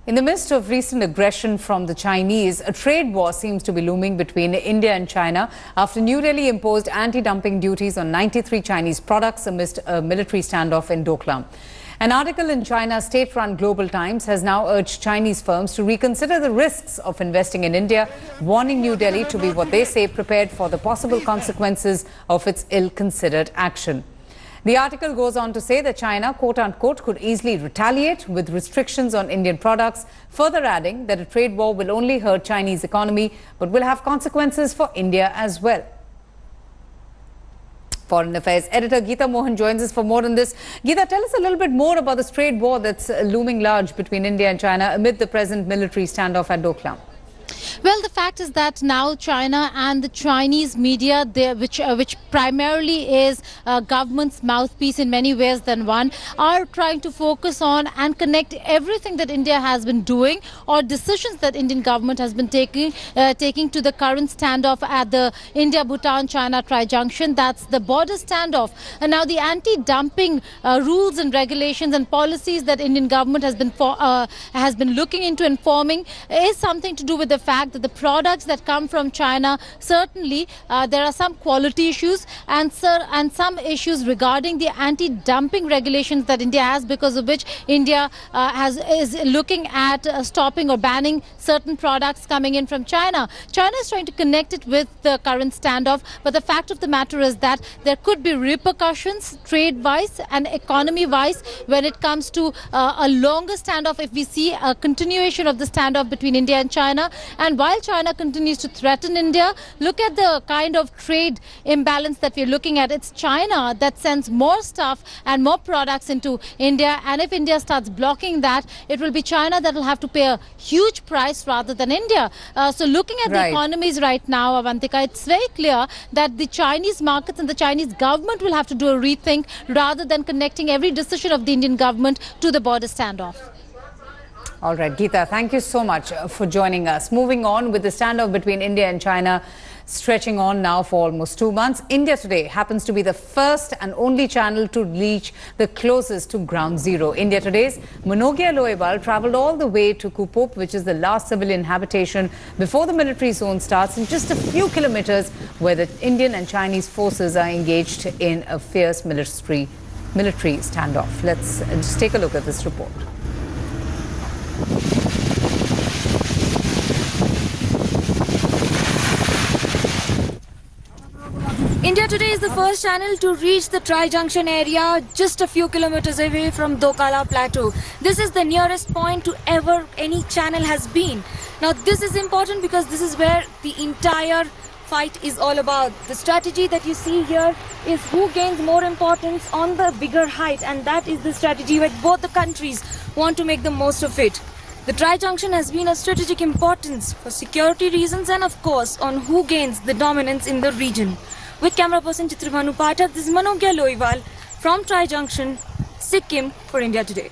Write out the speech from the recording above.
In the midst of recent aggression from the Chinese, a trade war seems to be looming between India and China after New Delhi imposed anti-dumping duties on 93 Chinese products amidst a military standoff in Doklam. An article in China's state-run Global Times has now urged Chinese firms to reconsider the risks of investing in India, warning New Delhi to be what they say prepared for the possible consequences of its ill-considered action. The article goes on to say that China, quote-unquote, could easily retaliate with restrictions on Indian products, further adding that a trade war will only hurt Chinese economy but will have consequences for India as well. Foreign Affairs editor Geeta Mohan joins us for more on this. Geeta, tell us a little bit more about this trade war that's looming large between India and China amid the present military standoff at Doklam. Well, the fact is that now China and the Chinese media, which primarily is government's mouthpiece in many ways than one, are trying to focus on and connect everything that India has been doing or decisions that Indian government has been taking to the current standoff at the India-Bhutan-China tri-junction. That's the border standoff. And now the anti-dumping rules and regulations and policies that Indian government has been looking into and forming is something to do with the fact that the products that come from China, certainly there are some quality issues and some issues regarding the anti-dumping regulations that India has, because of which India is looking at stopping or banning certain products coming in from China. China is trying to connect it with the current standoff, but the fact of the matter is that there could be repercussions trade-wise and economy-wise when it comes to a longer standoff if we see a continuation of the standoff between India and China. And while China continues to threaten India, look at the kind of trade imbalance that we're looking at. It's China that sends more stuff and more products into India. And if India starts blocking that, it will be China that will have to pay a huge price rather than India. So looking at the economies right now, Avantika, it's very clear that the Chinese markets and the Chinese government will have to do a rethink rather than connecting every decision of the Indian government to the border standoff. All right, Geeta, thank you so much for joining us. Moving on with the standoff between India and China stretching on now for almost 2 months. India Today happens to be the first and only channel to reach the closest to ground zero. India Today's Manogia Loewal travelled all the way to Kupop, which is the last civilian habitation before the military zone starts, in just a few kilometers where the Indian and Chinese forces are engaged in a fierce military standoff. Let's just take a look at this report. India Today is the first channel to reach the Tri-Junction area just a few kilometers away from Doklam Plateau. This is the nearest point to ever any channel has been. Now this is important because this is where the entire fight is all about. The strategy that you see here is who gains more importance on the bigger height, and that is the strategy where both the countries want to make the most of it. The Tri-Junction has been of strategic importance for security reasons and of course on who gains the dominance in the region. With camera person Chitrabhanu Pathak, this is Manogia Loewal from Tri-Junction, Sikkim for India Today.